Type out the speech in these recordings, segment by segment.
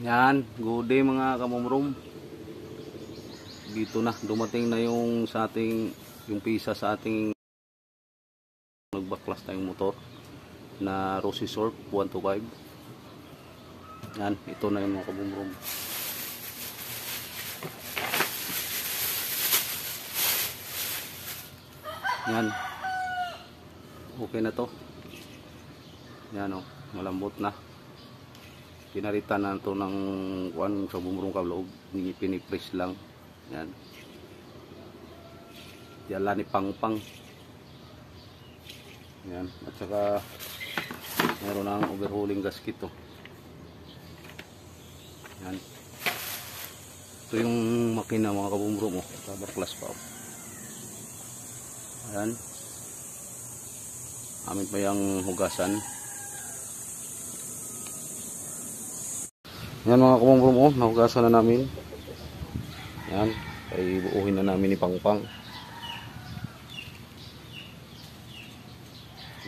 Yan, good day mga kamumrom. Dito na, dumating na yung sa ating, yung pisa sa ating nagbaklas tayong motor na Rosy Surf 125. Yan, ito na yung mga kamumrom. Yan. Okay na to. Yan o, malambot na. Pinaritan na ito ng kuan sa bumurong kabloob, pinipres lang. Yan. Yala ni Pangpang. Yan. At saka meron ng overhauling gasket to. Yan. Ito yung makina mga kabumurong mo. Baklas pa. Yan. Amin pa yung hugasan. Yan mga kumambrom, oh, nahugasan na namin. Yan, ay buuhin na namin ni Pangpang.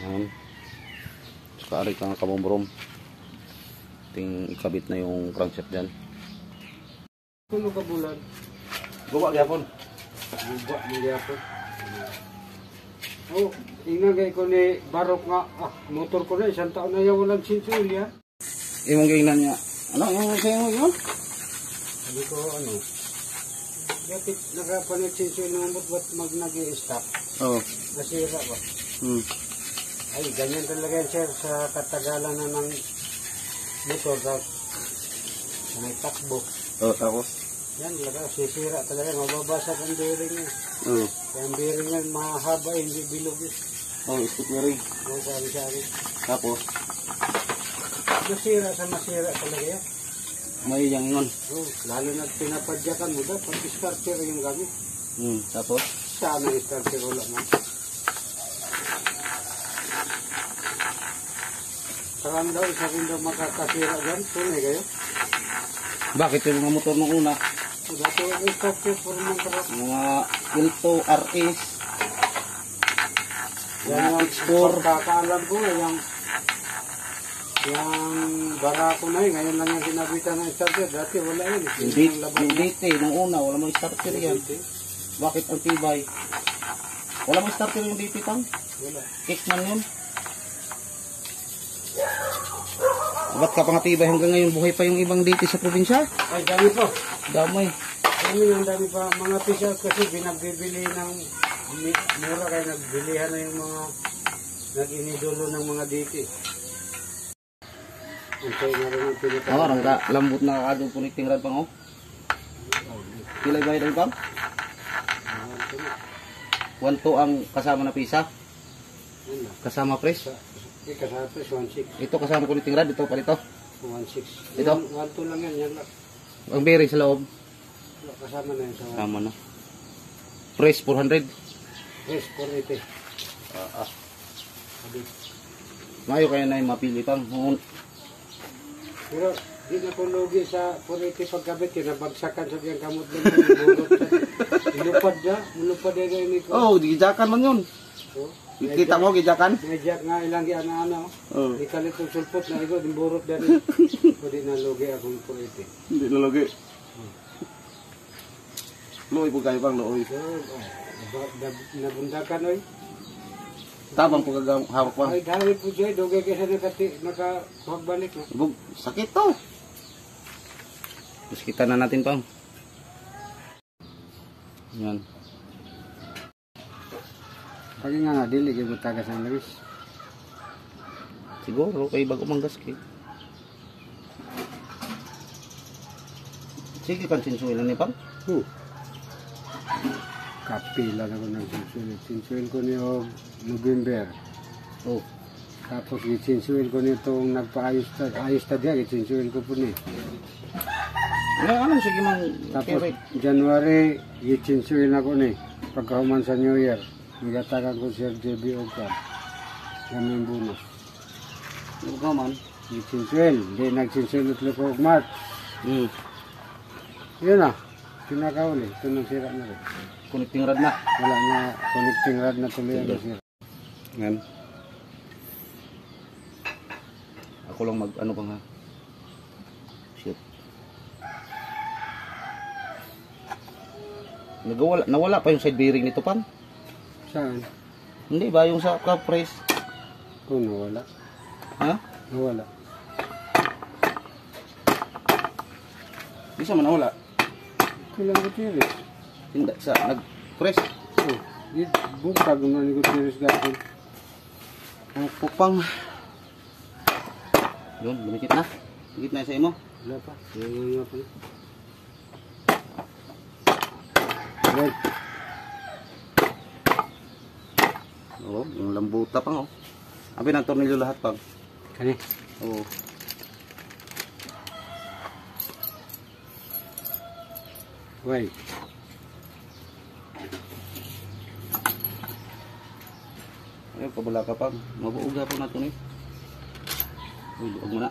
Yan. Saka arit ang kumambrom. Ting ikabit na yung crankshaft dyan. Kuno ka bulan? Guba gyapon. Guba mo gyapon. Oh, ingnan kay ko ni barok nga, motor ko na isang taon na yan walang sinsul ya. Imong gainan niya. Ano yung sayo yun? Sabi ko ano, bakit nakapanit sinsul ng ba't mag nag-i-stop? Oo. Nasira ba? Ay, ganyan talaga yan sir sa katagalan na ng motor sa may takbo. Oo, tapos? Yan talaga, sisira talaga, mababasag ang bearing niya. Oo. Kaya ang bearing niya mahaba, hindi bilog. Oo, stick bearing. Oo, sabi. Tapos? Masira sa masira talaga yan. May yang ingon. Oh, lalo na pinapadyakan mo daw, pag starter yung gamit. Tapos? Sana yung starter wala mo. Karami daw, isa rin daw makakasira dyan. Tunay kayo? Bakit yung mga motor nung una? So, dati yung starter for mga karap. Mga Ilto RS. Yan yung pagkakaalam ko, yung barako na yun, ngayon lang yung sinabitan ng starter. Dati wala yun. Yung DT, nung una, wala mong starter yan. Bakit ang tibay? Wala mong starter yung DT tang? Wala. Kickman yun. Ba't ka pangatibay hanggang ngayon buhay pa yung ibang DT sa probinsya? Ay, dami po. Damay. Dami pa. Mga pisal kasi binagbibili ng mura kaya nagbilihan na yung mga nag-inidolo ng mga DT. Okay, meron ang pilitan. Oo, rangga. Lambot na kadong connecting rod pang, oh. Pilay bayad ang pang? 1-2 ang kasama na pisa? Kasama press? Kasama press, 1.6. Ito kasama connecting rod, ito palito? 1.6. Ito? 1.2 lang yan lang. Ang bearing sa loob? Kasama na yun sa 1. Kasama na. Press 400? Press 480. Mayo kaya na yung mapili pang. Pero di na po lugi sa 480 pagkabit, kinabagsakan sa biyang kamot doon. Ilupad niya, mulupad niya rin ito. Oh, gijakan man yun. So, Kita mo, gijakan? may jack nga ilang yan na ano. Ikalit yung sulpot na ito, dimburot na rin. Pwede na lugi akong 480. Hindi nalagi. Looy po kayo pang looy. So, nabundakan oy. Tabang po hawak pa. Ay, dahil po siya, dugay kasi nakapagbalik na. Sakit to. Terus kita na natin pang. Yan. Pag nga dili, kayo mo tagas ang labis. Siguro, kay bago manggas kay. Sige kan sinsuilan ni pang. Kapila na ko ng sinsuil. Sinsuil ko niyo November. Tapos gisinsuil ko nitong nagpaayos ta diya, gisinsuil ko po ni. Ano sige mang. Tapos January gisinsuil na ko ni. Pagkahuman sa New Year, nagatakan ko Sir JB Ogkan. Gaming bonus. Ano ka man? Gisinsuil, di nagsinsuil ulit ko March. Yun na, pinakauli, ito nang sira na rin. Connecting rod na. Wala na, connecting rod na tuloy ang sira. Yan. Ako lang mag ano pa nga. Shoot. Nawala pa yung side bearing nito, Pang. Saan? Hindi ba yung sa club press? Oh, nawala. Ha? Nawala. Di sa man nawala. Kailang Gutierrez. Hindi sa nag-press. Oh, bukag naman ni Gutierrez gapon. Ang pupang. Yun, lumikit na. Lumikit na sa imo. Wala pa. Yan nga pala. Right. Oo, yung lambuta Pang, oh. Abi ng tornilyo lahat, Pang. Kani? Oo. Why? Ayun, pabala ka, Pang. Mabuuga po na ito, eh. Uy, luwag mo na.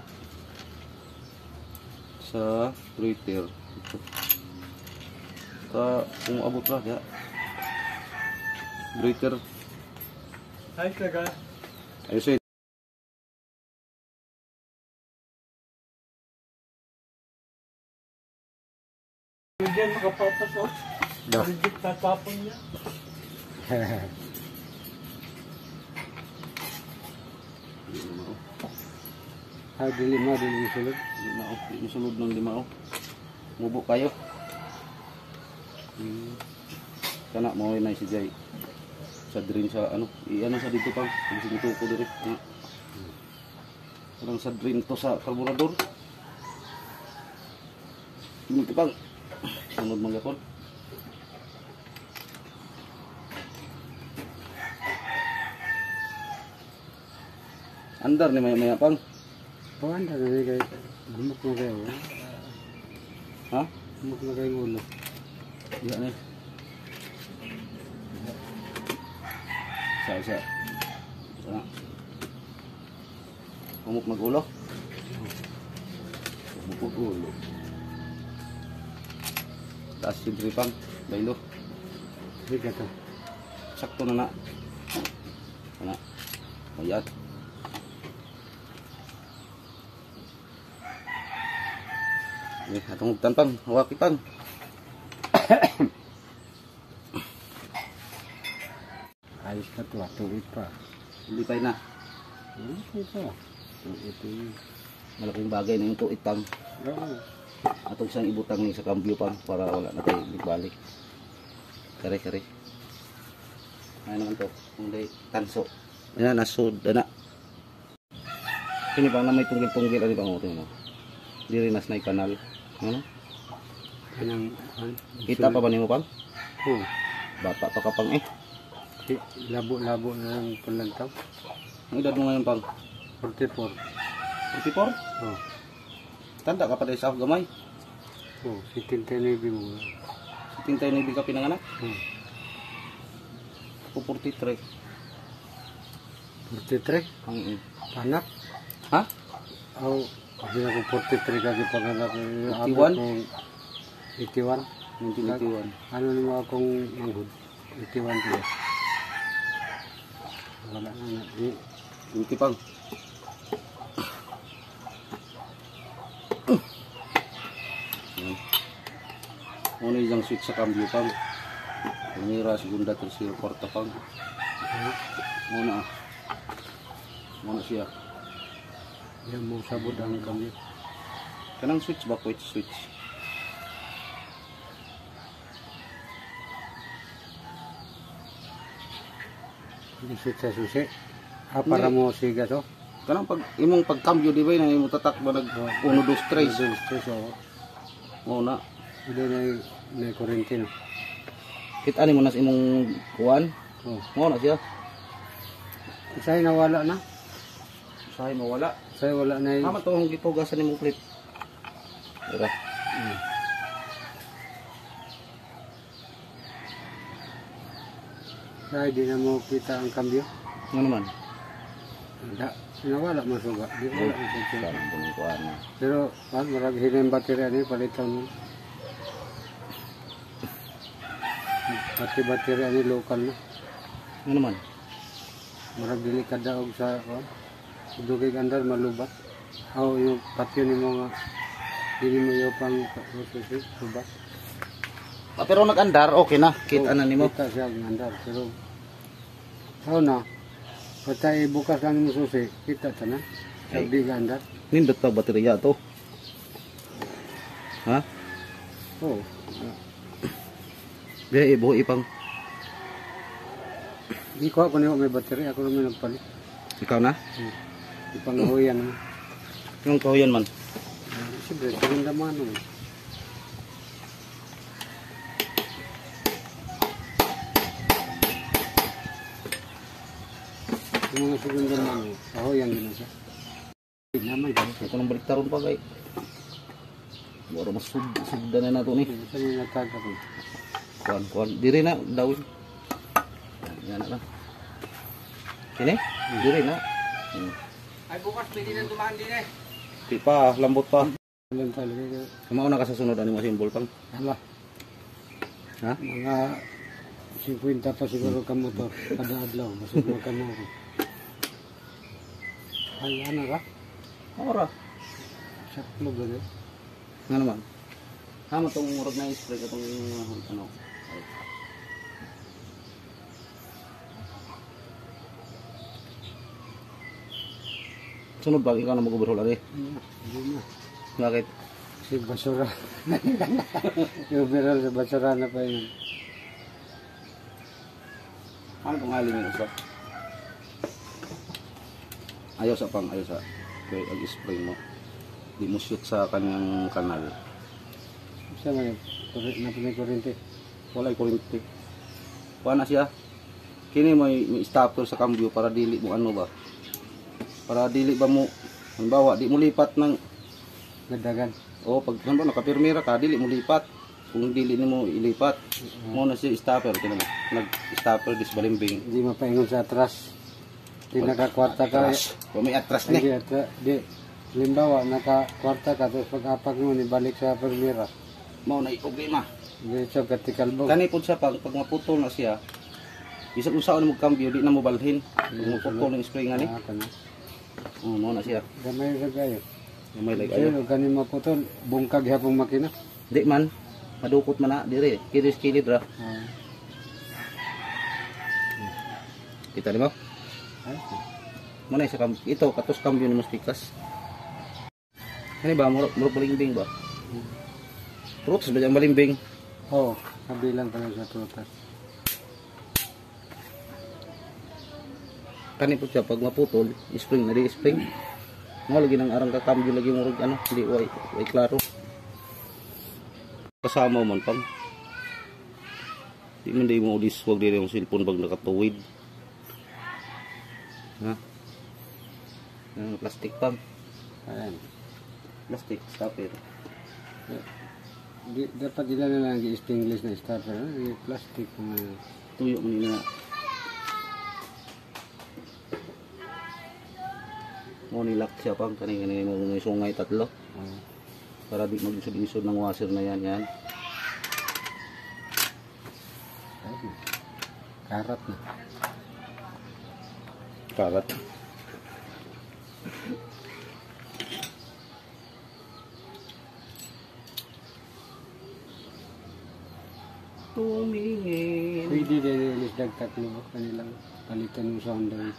Sa Twitter. Ito. Kung abot lang, ya. Twitter. Ay, taga. Ayos, eh. Diyan makapapas, oh. Dah. Legit na tapon niya. Ay, dili sulod. Lima, oh. Yung sulod ng lima, oh. Mubo kayo. Kana mo na si Jay. Sa drain sa ano, i-ano sa dito Pang. Kasi dito ko dire. Parang sa drain to sa carburetor. Dito Pang. Sunod mga kon. Andar ni maya-maya Pang. Pawanda na rin kayo. Gumuk na kayo. Ha? Gumuk na kayo ulo. Iya nih. Sa. Sana. Umuk magulo. Umuk magulo. Taas yung tripang. Baylo. Sige ka to. Sakto na na. Sana. Mayat. Nih, atong hugtan Pang. Hawaki Pang. Ayos ka to, tuwid pa. Hindi tayo na. Okay pa. Ito yun. Malaking bagay na yung tuit Pang. Oo. Atong isang ibutang ni sa cambio Pang para wala na tayo balik. Kare. Ano naman to? Hindi tanso. Ayan, nasud na. Kini Pang na may tunggil-tunggil ano Pang uto mo. Dirinas na yung kanal. Ano? Anong, Kita pa ba nimo Pang? Oo. Bata pa ka Pang eh. Labo-labo na lang palantaw. Ang edad mo ngayon Pang? 44. 54? Oh. Tanda ka pa dahil sa gamay. Oh, 79 mo. Tintay na ibig ka pinanganak. Oh. Ako 43. 43? Ang Anak? ha? Oh, kasi ako 43 kagi panganak. 81? 81? 1981. Ano naman akong manghud? 81 plus. Wala na. Hindi Pang. Ano yung switch sa cambio Pang? Primera, segunda, tercera, cuarta Pang. Muna. Muna siya. Yan mo sabot ang kami. Kanang switch ba? Which switch? Hindi sa susi. Para Hindi. mo siga to. Kanang pag imong pagcambio di ba na imong tatak ba nag 1 2 3. So, Muna. hindi na kurente no. Kita ni mo nas imong kuan. Oh. Muna siya. Isa'y nawala na. Usahay mawala. Isa'y wala na yun. Tama to ang gitugasan nimong clip. Dira. Isa'y di na mo kita ang kambyo. Ano naman? Nawala masuga. Di wala ang kambyo. Kanang bunong kuan na. Pero, marag hilang baterya niya, palitan mo. Pati baterya niya local na. Ano naman? Marag delikada og sa dugay andar malubat. Aw yung patio ni mo nga dili mo yo pang susi subat. Pero nag-andar, okay na. Kita na nimo. Kita siya ngandar. Pero, na, patay bukas lang yung susi, kita ta na. Ay. Sabi gandar. Nindot pa baterya to. Ha? Oo. Biya ibo ipang. Di ko ako niyo may battery, ako naman nagpalit. Ikaw na? Ipangahuyan mo. Yung kahuyan man. Siyempre, maganda man mo. Yung mga segunda man mo, kahuyan din na siya. Hindi naman, ganito. Ito nang baliktaron pa kay. Baro mas sugda na nato ni. Sa mga nagkaga ko. Kuan. Diri na dawin. Yan na. Kini? Diri na. Ay, bukas pwede na dumaan din eh. Di pa, lambot pa. Alam talaga. Kamao na ka sa sunod ani mo simbol pang. Hala, Ha? mga 50 pa siguro ka motor kada adlaw. Masugod ka mo. Ay, ano ka? Ora. Sa club ba eh? Nga naman. Hama tong murag na spray katong ano. Sunod ba ikaw na mag-overhaul ali? Hindi na. Bakit? Si basura. Yung viral sa basura na pa yun. Ano kung aling yung isa? Ayaw sa pang, ayaw sa kaya ag-spray mo. Di mo shoot sa kanyang kanal. Siya man, may kurente. Walay kuryente. Kuha na siya. Kini may stopper sa cambio para dili mo ano ba? Para dili ba mo, halimbawa, di mo lipat ng, Nagdagan. pag halimbawa nakapirmira ka, dili mo lipat. Kung dili ni mo ilipat, mo na siya stopper. Kaya mo, nag-stopper dis balimbing. Hindi mapaingon sa atras. Di nakakwarta ka. Atras. Kung may atras Hindi, ni. di. Limbawa, nakakwarta ka, tapos pag-apak mo, ibalik sa permira. Mo na problema. Hindi siya katikalbog. Kani po siya pag maputol na siya, isang usaon mo cambio, di na mo balhin. Kung maputol ng spray nga ni. Mo na siya. Gamay sa gayo. May like ayo. Pero ganin maputol, bungkag hapong makina. Di man, madukot man na, dire. Kilis-kilid ra. Kita ni mo? Ay, Mana sa cambio? Ito, katos cambio ni mas pikas. Ano ba? Murag balimbing ba? Fruits ba yung balimbing? oo, kabilang pala sa trutas. Kani po siya, pag maputol, spring na di spring. Mga lagi ng arang kakambyo lagi murag ano, hindi way klaro. Kasama man pang. Di man di mo udis, huwag din yung cellphone pag nakatuwid. Ha? Plastic pang. Ayan. Plastic, stopper. Dapat ilan na lang i-stainless na starter. Plastic. Tuyo man nila. Mo nilak siya pang kanina mo may sungay tatlo para di mag-isod-isod ng washer na yan. Karat na. Karat. Tumingin. Pwede din ilis dagtatlo mo kanilang palitan yung sound doon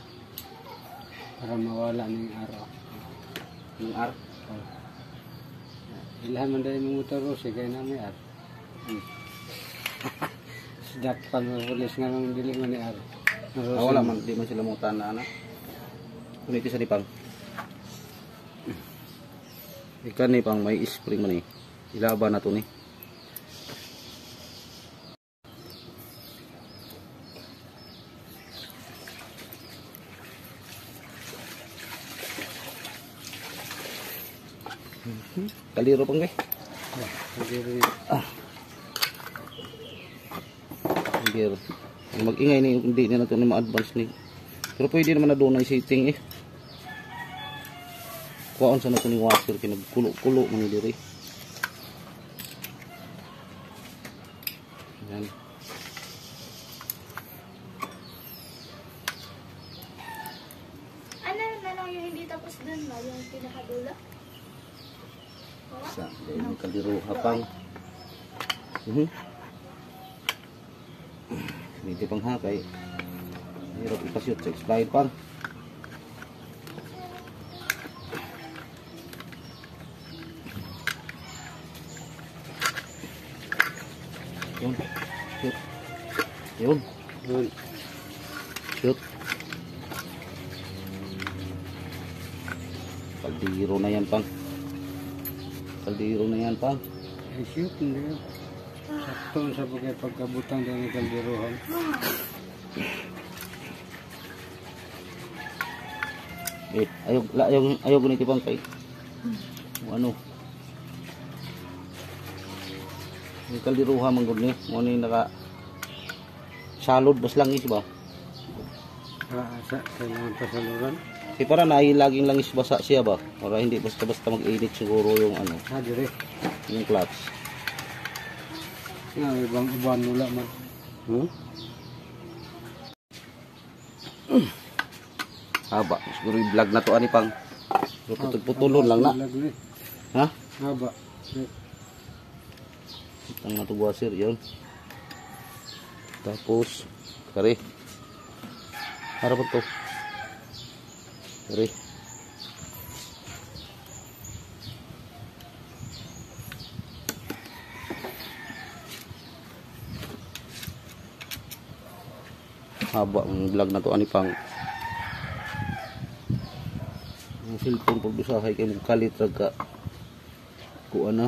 para mawala na yung araw. Yung ar. Ilhan man dahil yung motor Rose, kaya na may ar. Sidak pa mo pulis nga nung dili mo ni ar. Wala man, di man sila mutan na anak. Kuniti sa dipang. Ikan ni pang may spring man eh. Ilaban na to ni. Kaliro pang Kaliro. Mag-ingay ni hindi na nato ni ma-advance ni. Pero pwede naman na doon na setting eh. Kuwaon sa nato ni washer kinagkulo-kulo mo ni diri. Yan. Ano na lang yung hindi tapos dun ba? Yung pinakadulo? Sa yung kaliro hapang. Medyo pang hakay. Hirap ipashoot sa expired pang. Yun. Shoot. Yun. Yun. Shoot. Kaldiro na yan pang. Kaldiro na yan pang. Ay, shoot, hindi yun. Sakto sa pagkabutang ng kaldiruhan. Ayaw guniti pang kay. Ano? Yung kaldiruha manggod ni. Ano yung naka salod bas langis ba? Kailangan pasaluran. Si para na laging langis basa siya ba? Para hindi basta-basta mag-init siguro yung ano, Dire. yung clutch. Nga, ibang uban nula man. Haba. Siguro yung vlog na to ani pang. Putol-putulon lang na. Ha? Haba. Ang natubuha sir, yun. Tapos, kare. Harapan to. Kare. Haba ang vlog na to ani pang. Ang cellphone pag usahay kay mugkalit ra ka. Kuan na.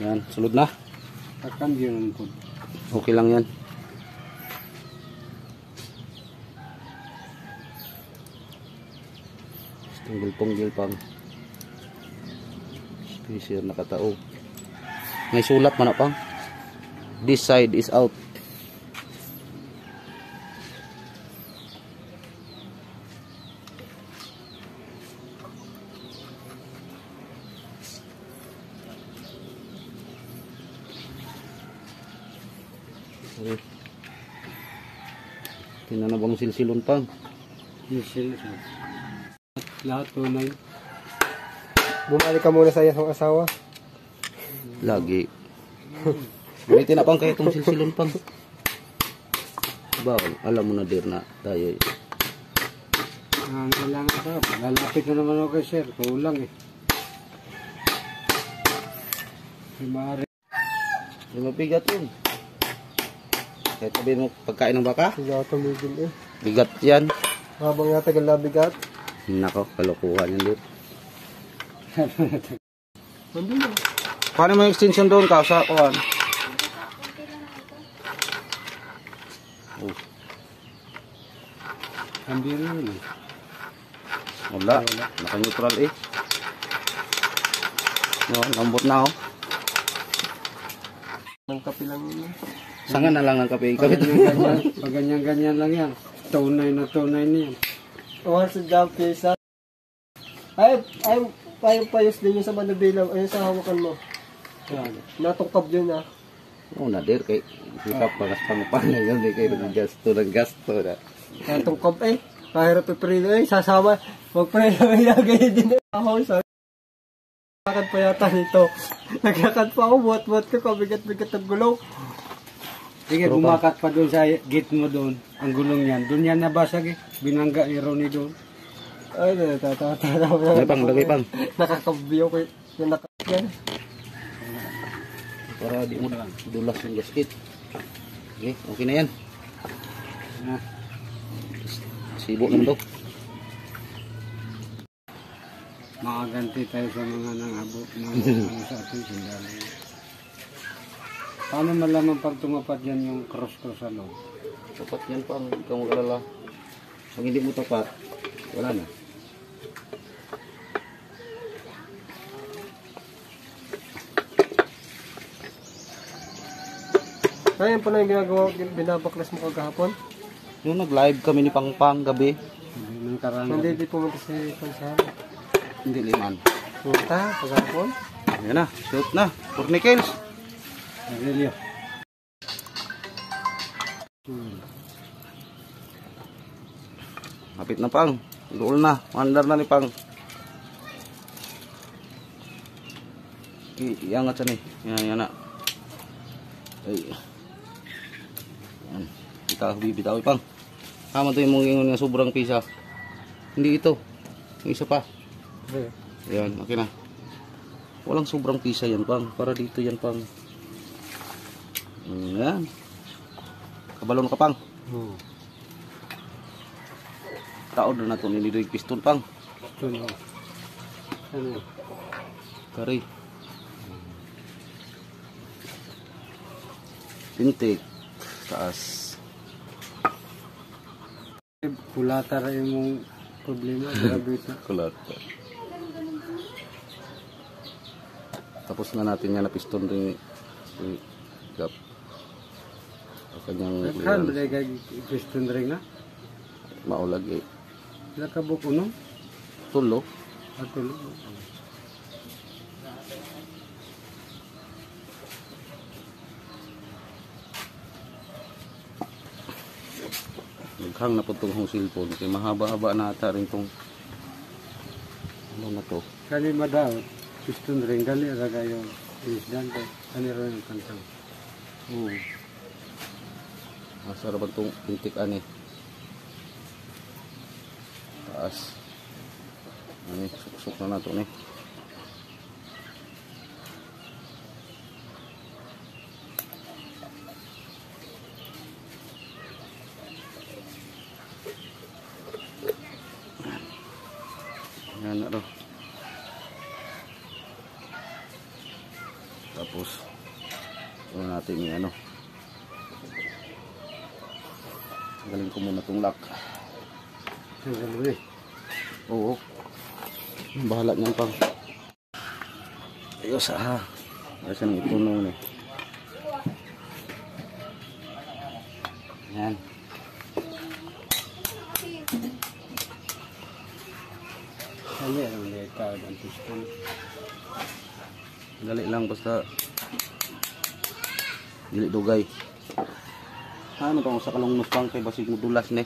Yan, sulod na. Akan yun po. Okay lang yan. Tunggil-tunggil pang spacer nakatao. May sulat man na pang. This side is out. Tingnan na bang silsilon pang. Misil. Lahat tunay. Bumalik ka muna sa iyong asawa. Lagi. Gamitin na pang kayo itong silsilon pang. Diba, alam mo na dir na tayo. Ang kailangan sa lalapit na naman ako kay sir. Kulang eh. Ay, maaari. Hindi mabigat yun. Kahit sabihin mo pagkain ng baka, Hindi ako tumigil eh. bigat yan. Habang natagal na bigat. Nako, kalokohan yun dir. Nandun na. Paano may extension doon ka sa kuhan? Oh, Ang biro yun eh. wala. Naka-neutral eh. No, lambot na oh. Ng kape lang yun. Sanga na lang ng kape. Pag Kapit. ganyan-ganyan lang yan. Tunay na tunay niyan. Once sa job pisa. Ay, payos din yung sa manubila. Ayun sa hawakan mo. Yan. Natungkab yun ah. Oo na dir kay kita pagas pangpangay yun di kay ng gasto na. Natungkab eh. Kahirap iprilo eh. Sasama. Magprilo ilagay din eh. Ako sa naglakad pa yata nito. Naglakad pa ako. Buhat-buhat ko. Kabigat-bigat ang gulong. Sige, bumakat pa doon sa gate mo doon. Ang gulong yan. Doon yan nabasag eh. Binangga ni Ronnie doon. Ay, natatawa. Lagay pang. Nakakabiyo ko yung nakakyan. Para di mo dulas yung gasket. Okay, okay na yan. Na. Sibo lang to. Makaganti tayo sa mga nangabot ng sa ating sandali. Paano malaman pag tumapat yan yung cross-cross sa loob? Tapat yan pang ikaw mag-alala. Pag hindi mo tapat, wala na. Ayan pa na yung ginagawa, binabaklas mo kagahapon. Yung nag-live kami ni Pangpang gabi, Nang karang Hindi, di pumunta si Pansahal. hindi liman. Punta, kagahapon. Ayan na, shoot na. Technicals. Aurelio. Kapit na pang. Dool na. Mandar na ni Pang. Iangat siya ni. Yan na. Ay. Yan. Bitaw pang. Tama to yung mga ingon nga sobrang pisa. Hindi ito. Yung isa pa. Yan, okay na. Walang sobrang pisa yan pang. Para dito yan pang. Yan. Kabalon ka pang. Taod na ito nilirig piston pang. Piston o. Ano? Kari. Pintik. Taas. Kulata rin yung problema. Grabe ito. Kulat. Tapos na natin yan na piston ring gap. Kanyang Kan ba kay piston ring na? maulag eh. Nakabuk uno? Tulo. Atulo. Naghang na po itong cellphone. Kaya mahaba-haba na ata rin itong ano na to. Kani madaw. Piston ring. Gali raga yung isdan kay kani rin yung kantang. Masarap ba itong pintik ani. Taas. Ani, suksok na nato ni. Yan na ro. Tapos ano natin yung ano. Galing ko muna itong lock. Ang galing eh. Oo. Bahala niyan pang. Ayos ha. Ayos nang itunaw eh. Yan. Kani ang leta ang piston. Dali lang basta dili dugay. Ano tong sa kalungnos pang kay basig mo dulas ne.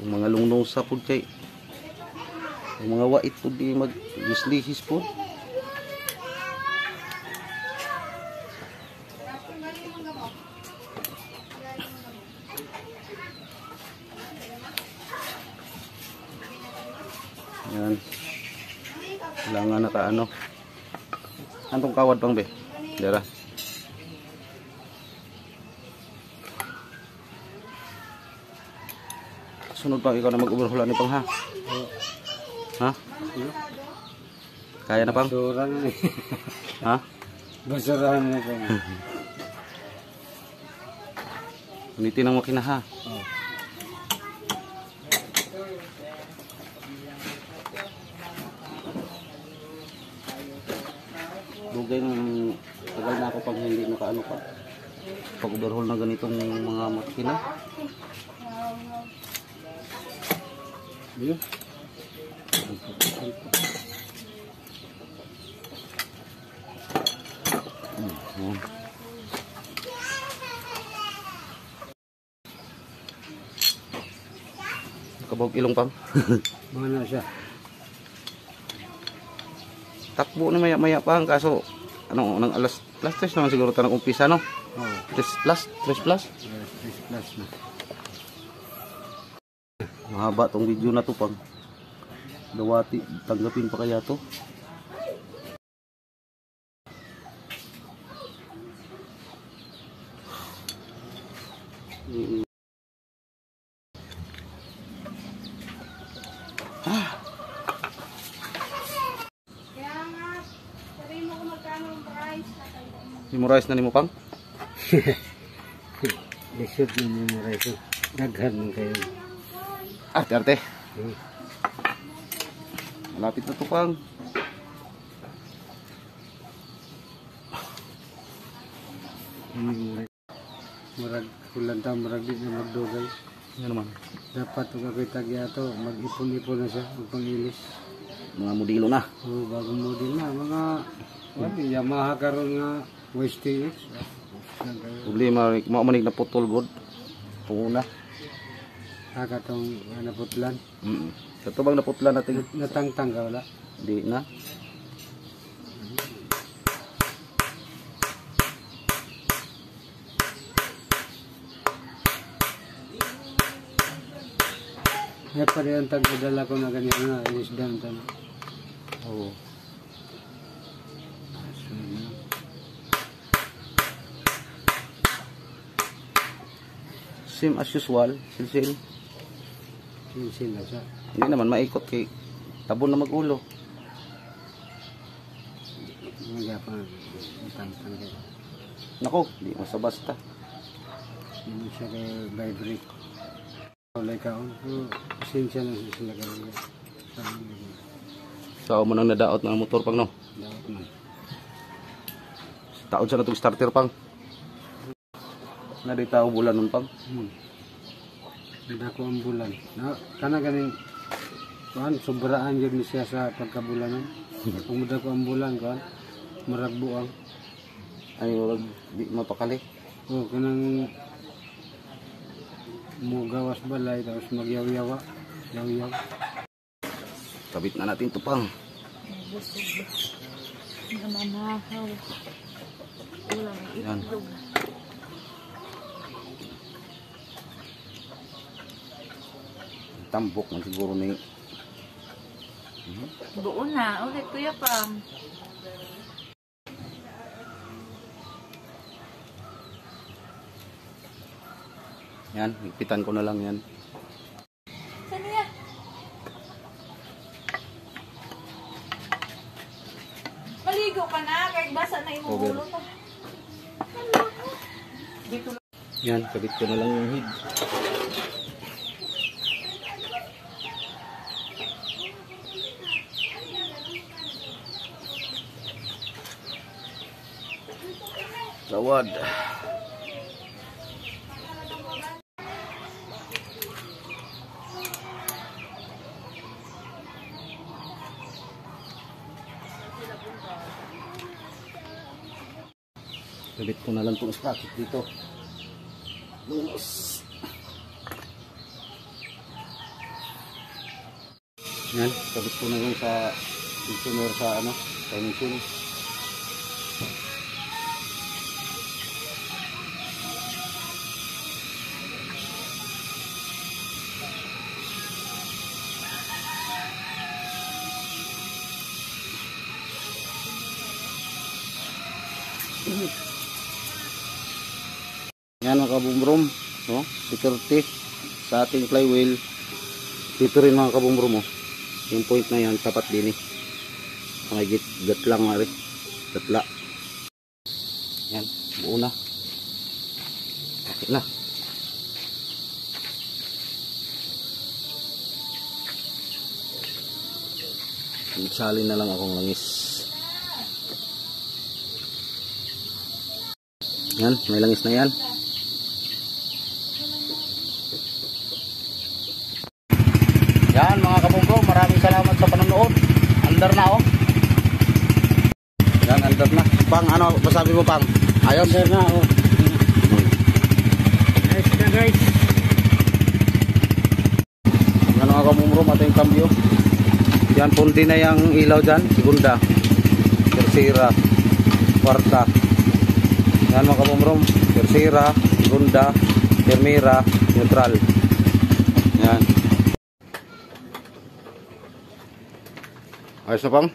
Yung mga lungnos sa pud kay yung mga wait pud di mag lislihis pud. Yan. Kailangan na ka ano. Antong kawad pang be? Dara. Sunod pang ikaw na mag-overhaul ni pang ha. Ha? Kaya na pang? Basura na eh. Ha? Basurahan na ito. Unitin ang makina ha. Dugay ng tagal na ako pag hindi nakaano pa. Pag overhaul na ganitong mga makina. Yun. Kabog ilong pang. Mana siya? Takbo na maya-maya pang kaso ano nang alas 3 naman siguro tanong umpisa no. Oh. 3 plus. Plus na. Mahaba tong video na to pang. Dawati tanggapin pa kaya to. Kaya nga, sabihin mo kung magkano ang price. Memorize na nimo pang? Lisod na memorize. Naghan mo kayo. Arte. Malapit na to pang. Murag kulanta, murag di na magdugay. Ano naman? Dapat ito kakoy tagya ito. Mag-ipon-ipon na siya. Magpangilis. Mga modelo na. Oh, bagong model na. Mga Yamaha karon nga YSTX. Problema, mao manig na putol god. Puna. Katong naputlan. Ito bang naputla natin? Natangtang ka wala. Di na. Ngayon pa rin ang tagpadala ko na ganyan na. Isda ang tanong. Oo. Same as usual, silsil. Sinsin na siya. Hindi naman maikot kay tabon na magulo. Mga pa tangtang ka. Nako, di basta-basta. Hindi siya kay vibrate. Wala ka on. Sinsin lang sila ka rin. So, mo nang nadaot na ang motor pang no. Dapat man. Taon siya na itong starter pang. Nadita ko bulan nun pang. Hindi ko ang bulan. Kana ganing kuan sobraan yun siya sa pagkabulanan. Kung muda ko ang bulan kuan maragbuang. Ay, wag di mapakali. O kanang mo gawas balay tapos magyaw-yawa. Yaw-yaw. Kabit na natin ito pang. Namamahaw. Walang Yan. itlog. Tambok man siguro ni. Buo na. Ulit kuya pa. Yan, ipitan ko na lang yan. Saan niya? Maligo ka na. Kahit basa na imuulo to. Dito lang. Yan, kabit ko na lang yung head. Tawad. Kabit ko na lang itong sprocket dito. Lunos. Yan, kabit ko na yung sa tensioner sa ano, sa machine. Yan mga kabumrom, no? Security sa ating flywheel. Dito rin mga kabumrom, oh. Yung point na yan, tapat din eh. Mga gatlang nga rin. Gatla. Yan, buo na. Okay na. Magsalin na lang akong langis. Yan, may langis na yan. Yan mga kabunggo, maraming salamat sa panonood. Andar na oh. Yan, andar na. Pang, ano masabi mo pang? Ayos? Andar na oh. Ayos na guys. Yan mga kabunggo, ating kambyo. Yan, punti na yung ilaw dyan. Segunda, tercera, kwarta. Yan mga kabunggo, tercera, segunda, primera, neutral. Yan. Ayos na pang?